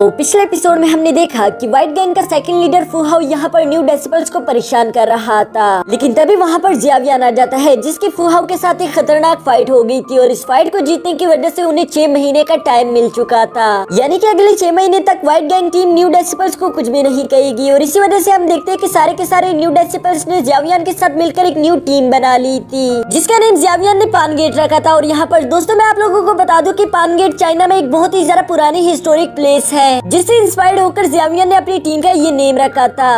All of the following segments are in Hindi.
तो पिछले एपिसोड में हमने देखा कि व्हाइट गैंग का सेकंड लीडर फू हाउ यहाँ पर न्यू डेसिबल्स को परेशान कर रहा था, लेकिन तभी वहाँ पर जियावियान आ जाता है जिसकी फू हाउ के साथ एक खतरनाक फाइट हो गई थी और इस फाइट को जीतने की वजह से उन्हें 6 महीने का टाइम मिल चुका था। यानी कि अगले 6 महीने तक white gang team new decibels को कुछ भी नहीं कहेगी और इसी वजह से हम देखते हैं कि सारे के सारे न्यू डेसिबल्स ने जियावियान के साथ मिलकर एक न्यू टीम बना ली थी जिसका नेम जियावियान ने पानगेट रखा था। और यहाँ पर दोस्तों मैं आप लोगों को बता दूं कि पानगेट चाइना में एक बहुत ही ज्यादा पुरानी हिस्टोरिक प्लेस है जिससे इंस्पायर्ड होकर जियावियान ने अपनी टीम का ये नेम रखा था।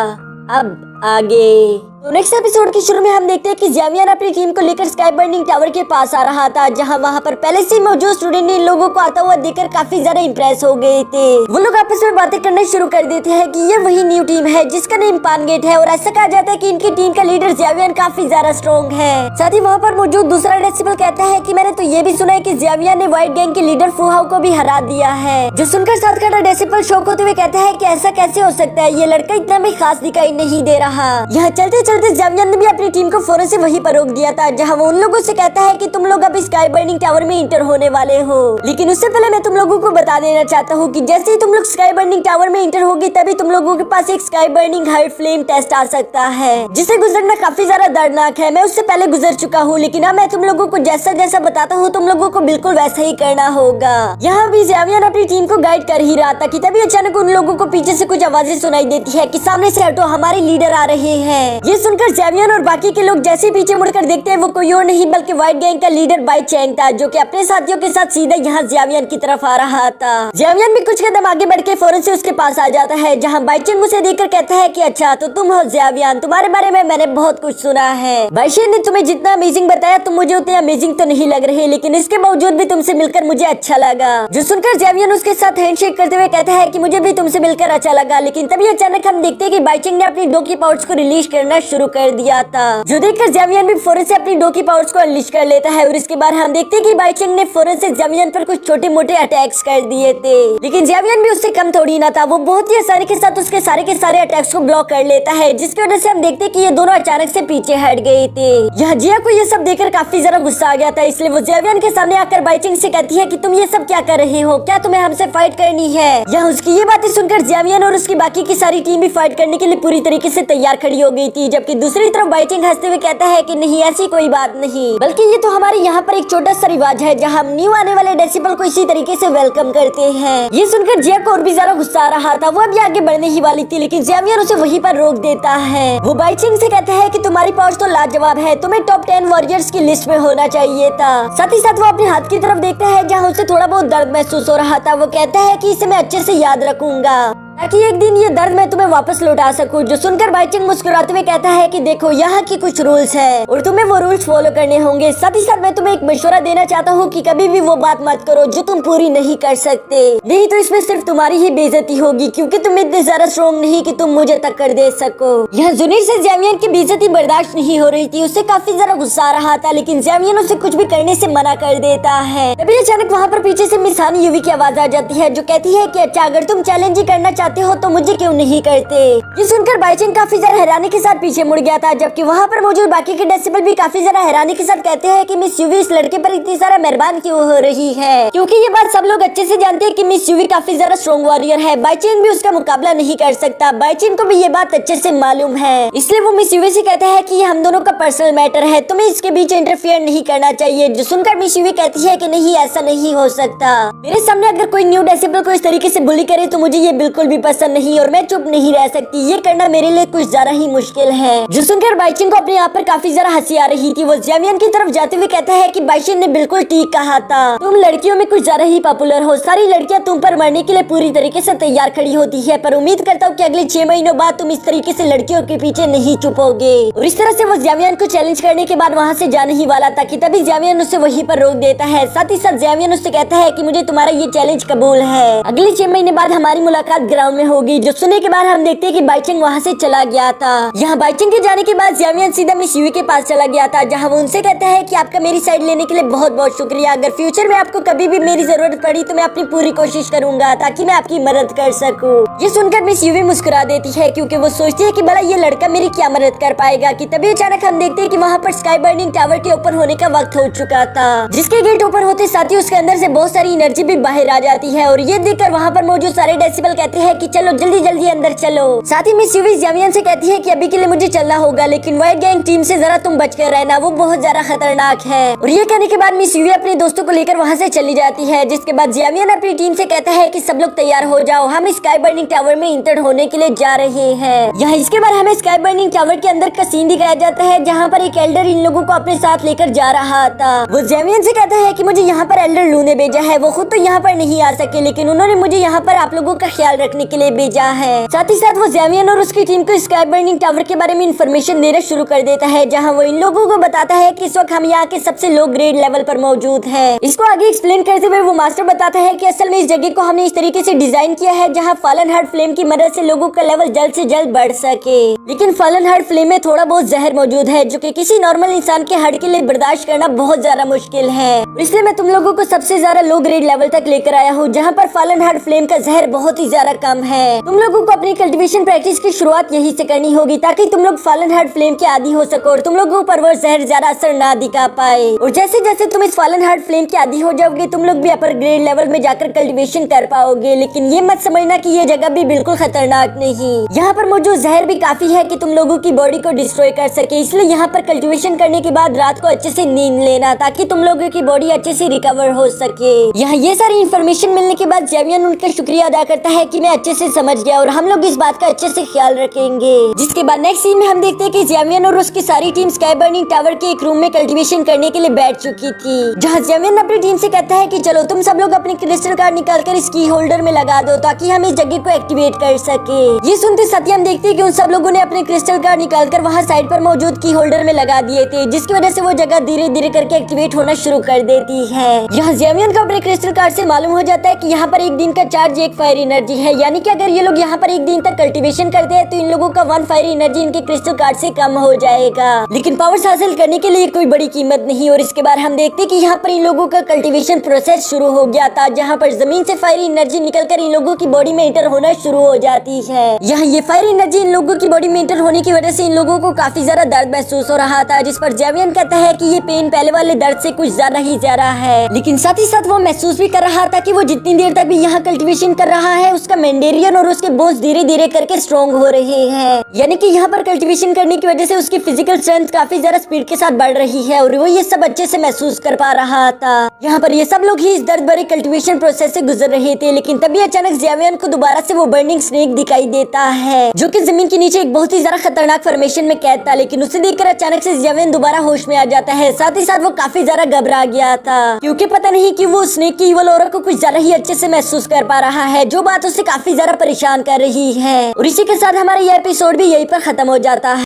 अब आगे तो नेक्स्ट एपिसोड के शुरू में हम देखते हैं कि जियावियान अपनी टीम को लेकर स्काई बर्निंग टावर के पास आ रहा था, जहां वहां पर पहले से मौजूद स्टूडेंट इन लोगों को आता हुआ देखकर काफी ज्यादा इंप्रेस हो गए थे। वो लोग आपस में बातें करना शुरू कर देते हैं कि ये वही न्यू टीम है जिसका नेम पानगेट है और ऐसा कहा जाता है कि इनकी टीम का लीडर जियावियान काफी ज्यादा स्ट्रॉन्ग है। साथ ही वहाँ पर मौजूद दूसरा डेसिबल कहता है कि मैंने तो ये भी सुना है कि जियावियान ने व्हाइट गैंग के लीडर फू हाउ को भी हरा दिया है, जो सुनकर साथ खड़ा डेसिबल शॉक होते हुए कहता है कि ऐसा कैसे हो सकता है, ये लड़का इतना भी खास दिखाई नहीं दे रहा। यहाँ चलते चलते जियावियान ने भी अपनी टीम को फौरन से वहीं पर रोक दिया था, जहां वो उन लोगों से कहता है कि तुम लोग अब स्काई बर्निंग टावर में इंटर होने वाले हो। लेकिन उससे पहले मैं तुम लोगों को बता देना चाहता हूँ कि जैसे ही तुम लोग स्काई बर्निंग टावर में इंटर होगी तभी तुम लोगों के पास एक sky burning heart flame test आ सकता है, जिसे गुजरना काफी ज्यादा दर्दनाक है। मैं उससे पहले गुजर चुका हूँ, लेकिन अब मैं तुम लोगों को जैसा जैसा बताता हूँ तुम लोगों को बिल्कुल वैसा ही करना होगा। यहाँ भी जियावियान अपनी टीम को गाइड कर ही रहा था कि तभी अचानक उन लोगों को पीछे से कुछ आवाजें सुनाई देती है कि सामने से हटो, हमारे लीडर आ रहे हैं। ये सुनकर जियावियान और बाकी के लोग जैसे पीछे मुड़कर देखते हैं वो कोई और नहीं बल्कि व्हाइट गैंग का लीडर बाई चैंग था, जो कि अपने साथियों के साथ सीधा यहाँ जियावियान की तरफ आ रहा था। जियावियान भी कुछ कदम आगे बढ़ के फौरन से उसके पास आ जाता है, जहाँ बाई चैंग उसे देखकर कहता है कि अच्छा तो तुम हो जियावियान, तुम्हारे बारे में मैंने बहुत कुछ सुना है। बाई चैंग ने तुम्हें जितना अमेजिंग बताया तुम मुझे उतने अमेजिंग तो नहीं लग रहे, लेकिन इसके बावजूद भी तुमसे मिलकर मुझे अच्छा लगा। जो सुनकर जियावियान उसके साथ हैंडशेक करते हुए कहता है कि मुझे भी तुमसे मिलकर अच्छा लगा। लेकिन तभी अचानक हम देखते हैं कि बाई चैंग ने अपनी डोकी पाउच को रिलीज करना शुरू कर दिया था, जो देखकर जियावियान भी फौरन से अपनी डोकी पावर्स को अनलिश कर लेता है। और इसके बाद हम देखते हैं कि बाई चैंग ने फौरन से जियावियान पर कुछ छोटे मोटे अटैक्स कर दिए थे, लेकिन जियावियान भी उससे कम थोड़ी ना था। वो बहुत ही आसानी के साथ उसके सारे के सारे अटैक्स को ब्लॉक कर लेता है, जिसकी वजह से हम देखते हैं कि ये दोनों अचानक से पीछे हट गए थे। यहाँ जिया को ये सब देखकर काफी ज्यादा गुस्सा आ गया था, इसलिए वो जियावियान के सामने आकर बाई चैंग से कहती है कि तुम ये सब क्या कर रहे हो, क्या तुम्हें हमसे फाइट करनी है। यहाँ उसकी ये बातें सुनकर जियावियान और उसकी बाकी की सारी टीम भी फाइट करने के लिए पूरी तरीके से तैयार खड़ी हो गई थी, जबकि दूसरी तरफ बाई चैंग हंसते हुए कहता है कि नहीं ऐसी कोई बात नहीं, बल्कि ये तो हमारे यहाँ पर एक छोटा सा रिवाज है जहाँ हम न्यू आने वाले डेसिबल को इसी तरीके से वेलकम करते हैं। ये सुनकर जिया को और भी ज्यादा गुस्सा आ रहा था, वो अभी आगे बढ़ने ही वाली थी, लेकिन जियावियान उसे वहीं पर रोक देता है। वो बाई चैंग से कहता है कि तुम्हारी पावर्स तो लाजवाब है, तुम्हें टॉप 10 वॉरियर्स की लिस्ट में होना चाहिए था। साथ ही साथ वो अपने हाथ की तरफ देखता है जहाँ उसे थोड़ा बहुत दर्द महसूस हो रहा था। वो कहता है कि इसे मैं अच्छे से याद रखूंगा ताकि एक दिन ये दर्द मैं तुम्हें वापस लौटा सकूं। जो सुनकर बाई चैंग मुस्कुराते हुए कहता है कि देखो यहाँ की कुछ रूल्स है और तुम्हें वो रूल्स फॉलो करने होंगे। साथ ही साथ मैं तुम्हें एक मशवरा देना चाहता हूँ कि कभी भी वो बात मत करो जो तुम पूरी नहीं कर सकते, नहीं तो इसमें सिर्फ तुम्हारी ही बेइज्जती होगी, क्योंकि तुम इतने ज्यादा स्ट्रॉन्ग नहीं कि तुम मुझे टक्कर दे सको। यहाँ जुनीर से जियावियान की बेइज्जती बर्दाश्त नहीं हो रही थी, उससे काफी ज्यादा गुस्सा आ रहा था, लेकिन जियावियान उसे कुछ भी करने से मना कर देता है। तभी अचानक वहाँ पर पीछे से मिस हानी यूवी की आवाज आ जाती है, जो कहती है कि अच्छा अगर तुम चैलेंज ही करना चाहते हो तो मुझे क्यों नहीं करते। ये सुनकर बाई चैंग काफी ज्यादा हैरानी के साथ पीछे मुड़ गया था, जबकि वहाँ पर मौजूद बाकी के डेसिबल भी काफी ज्यादा हैरानी के साथ कहते हैं कि मिस यूवी इस लड़के पर इतनी सारा मेहरबान क्यों हो रही है, क्योंकि ये बात सब लोग अच्छे से जानते हैं कि मिस यूवी काफी ज्यादा स्ट्रॉन्ग वॉरियर है। बाई चैंग भी उसका मुकाबला नहीं कर सकता, बाई चैंग को भी ये बात अच्छे से मालूम है, इसलिए वो मिस यूवी से कहता है कि ये हम दोनों का पर्सनल मैटर है, तुम्हें इसके बीच इंटरफेयर नहीं करना चाहिए। जो सुनकर मिस यूवी कहती है कि नहीं ऐसा नहीं हो सकता, मेरे सामने अगर कोई न्यू डेसिबल को इस तरीके से बुली करे तो मुझे ये बिल्कुल भी पसंद नहीं और मैं चुप नहीं रह सकती, ये करना मेरे लिए कुछ ज्यादा ही मुश्किल है। जो सुनकर बाई चैंग को अपने आप पर काफी ज्यादा हंसी आ रही थी, वो जियावियान की तरफ जाते हुए कहता है कि बाई चैंग ने बिल्कुल ठीक कहा था, तुम लड़कियों में कुछ ज्यादा ही पॉपुलर हो, सारी लड़कियां तुम पर मरने के लिए पूरी तरीके से तैयार खड़ी होती है, पर उम्मीद करता हूँ कि अगले 6 महीनों बाद तुम इस तरीके से लड़कियों के पीछे नहीं चुपोगे। और इस तरह से वो जियावियान को चैलेंज करने के बाद वहाँ से जाने ही वाला था कि तभी जियावियान उसे वहीं पर रोक देता है। साथ ही साथ जियावियान उससे कहता है कि मुझे तुम्हारा ये चैलेंज कबूल है, अगले 6 महीने बाद हमारी मुलाकात ग्राउंड टाउन में होगी, जो सुनने के बाद हम देखते हैं कि बाइचंग वहाँ से चला गया था। यहाँ बाइचंग के जाने के बाद जियावियन सीधा मिस यूवी के पास चला गया था, जहाँ वो उनसे कहता है कि आपका मेरी साइड लेने के लिए बहुत बहुत शुक्रिया। अगर फ्यूचर में आपको कभी भी मेरी जरूरत पड़ी तो मैं अपनी पूरी कोशिश करूंगा ताकि मैं आपकी मदद कर सकूं। ये सुनकर मिस यूवी मुस्कुरा देती है क्योंकि वो सोचती है कि भला ये लड़का मेरी क्या मदद कर पाएगा। कि तभी अचानक हम देखते हैं कि वहाँ पर स्काई बर्निंग टावर के ओपन होने का वक्त हो चुका था, जिसके गेट ओपन होते साथ ही उसके अंदर से बहुत सारी एनर्जी भी बाहर आ जाती है। और ये देखकर वहाँ पर मौजूद सारे डेसिबल कहते हैं कि चलो जल्दी जल्दी अंदर चलो। साथ ही मिस यूवी जियावियन से कहती है कि अभी के लिए मुझे चलना होगा, लेकिन व्हाइट गैंग टीम से जरा तुम बच कर रहना, वो बहुत ज्यादा खतरनाक है। और ये कहने के बाद मिस यूवी अपने दोस्तों को लेकर वहाँ से चली जाती है, जिसके बाद जियावियन अपनी टीम से कहता है कि सब लोग तैयार हो जाओ, हम स्काई बर्निंग टावर में इंटर होने के लिए जा रहे हैं। यहाँ इसके बाद हमें स्काई बर्निंग टावर के अंदर का सीन दिखाया जाता है, जहाँ पर एक एल्डर इन लोगों को अपने साथ लेकर जा रहा था। वो जियावियन से कहता है कि मुझे यहाँ पर एल्डर लू ने भेजा है, वो खुद तो यहाँ पर नहीं आ सके, लेकिन उन्होंने मुझे यहाँ पर आप लोगों का ख्याल रखने के लिए भेजा है। साथ ही साथ वो जियावियन और उसकी टीम को स्काई बर्निंग टावर के बारे में इंफॉर्मेशन देना शुरू कर देता है, जहाँ वो इन लोगों को बताता है कि इस वक्त हम यहाँ के सबसे लो ग्रेड लेवल पर मौजूद है। इसको आगे एक्सप्लेन करते हुए वो मास्टर बताता है कि असल में इस जगह को हमने इस तरीके से डिजाइन किया है जहाँ फॉलन हार्ट फ्लेम की मदद से लोगों का लेवल जल्द से जल्द बढ़ सके, लेकिन फॉलन हार्ट फ्लेम में थोड़ा बहुत जहर मौजूद है जो कि किसी नॉर्मल इंसान के हार्ट के लिए बर्दाश्त करना बहुत ज्यादा मुश्किल है। इसलिए मैं तुम लोगों को सबसे ज्यादा लो ग्रेड लेवल तक लेकर आया हूँ, जहाँ पर फॉलन हार्ट फ्लेम का जहर बहुत ही ज्यादा कम है। तुम लोगों को अपनी कल्टीवेशन प्रैक्टिस की शुरुआत यही से करनी होगी ताकि तुम लोग फॉलन हार्ट फ्लेम के आदी हो सको और तुम लोगों पर वो जहर ज्यादा असर ना दिखा पाए। और जैसे जैसे तुम इस फॉलन हार्ट फ्लेम के आदी हो जाओगे तुम लोग भी अपर ग्रेड लेवल में जाकर कल्टीवेशन कर पाओगे, लेकिन ये मत समझना कि ये जगह भी बिल्कुल खतरनाक नहीं। यहाँ पर मौजूद जहर भी काफी है कि तुम लोगों की बॉडी को डिस्ट्रॉय कर सके, इसलिए यहाँ पर कल्टीवेशन करने के बाद रात को अच्छे से नींद लेना ताकि तुम लोगों की बॉडी अच्छे से रिकवर हो सके। यहाँ ये सारी इन्फॉर्मेशन मिलने के बाद जियावियन उनका शुक्रिया अदा करता है कि मैं अच्छे से समझ गया और हम लोग इस बात का अच्छे से ख्याल रखेंगे। जिसके बाद नेक्स्ट सीन में हम देखते हैं कि जियावियन और उसकी सारी टीम स्काई बर्निंग टावर के एक रूम में कल्टीवेशन करने के लिए बैठ चुकी थी, जहाँ जियावियन अपनी टीम से कहता है कि चलो तुम सब लोग अपनी क्रिस्टल कार्ड निकालकर इस की होल्डर में लगा दो ताकि हम इस जगह को एक्टिवेट कर सके। ये सुनते साथ ही हम देखते हैं कि उन सब लोगों ने अपने क्रिस्टल कार्ड निकालकर वहाँ साइड पर मौजूद की होल्डर में लगा दिए थे, जिसकी वजह से वो जगह धीरे धीरे करके एक्टिवेट होना शुरू कर देती है। यहाँ जियावियन को अपने क्रिस्टल कार्ड से मालूम हो जाता है कि यहाँ पर एक दिन का चार्ज एक फायर एनर्जी है, यानी कि अगर ये लोग यहाँ पर एक दिन तक कल्टीवेशन करते हैं तो इन लोगों का 1 फायर एनर्जी इनके क्रिस्टल कार्ड से कम हो जाएगा, लेकिन पावर्स हासिल करने के लिए कोई बड़ी कीमत नहीं। और इसके बाद हम देखते हैं कि यहाँ पर इन लोगों का कल्टीवेशन प्रोसेस शुरू हो गया था, जहाँ पर जमीन से फायर एनर्जी निकलकर इन लोगों की बॉडी में एंटर होना शुरू हो जाती है। यहाँ ये फायर एनर्जी इन लोगों की बॉडी में एंटर होने की वजह से इन लोगों को काफी ज्यादा दर्द महसूस हो रहा था, जिस पर जियावियन कहता है कि ये पेन पहले वाले दर्द से कुछ ज्यादा ही ज्यादा है, लेकिन साथ ही साथ वो महसूस भी कर रहा था कि वो जितनी देर तक भी यहाँ कल्टीवेशन कर रहा है उसका मेंडेरियन और उसके बोन्स धीरे धीरे करके स्ट्रॉन्ग हो रहे हैं, यानी कि यहाँ पर कल्टीवेशन करने की वजह से उसकी फिजिकल स्ट्रेंथ काफी ज्यादा स्पीड के साथ बढ़ रही है और वो ये सब अच्छे से महसूस कर पा रहा था। यहाँ पर ये सब लोग ही इस दर्द भरे कल्टीवेशन प्रोसेस से गुजर रहे थे, लेकिन तभी अचानक जियावियन को दोबारा से वो बर्निंग स्नेक दिखाई देता है, जो कि जमीन के नीचे एक बहुत ही ज्यादा खतरनाक फॉर्मेशन में कैद था। लेकिन उसे देखकर अचानक से जियावियन दोबारा होश में आ जाता है, साथ ही साथ वो काफी ज्यादा घबरा गया था क्योंकि पता नहीं कि वो स्नेक की इवल ऑरा को कुछ ज्यादा ही अच्छे से महसूस कर पा रहा है, जो बात उसे काफी ज्यादा परेशान कर रही है। और इसी के साथ हमारा यह एपिसोड भी यहीं पर खत्म हो जाता है।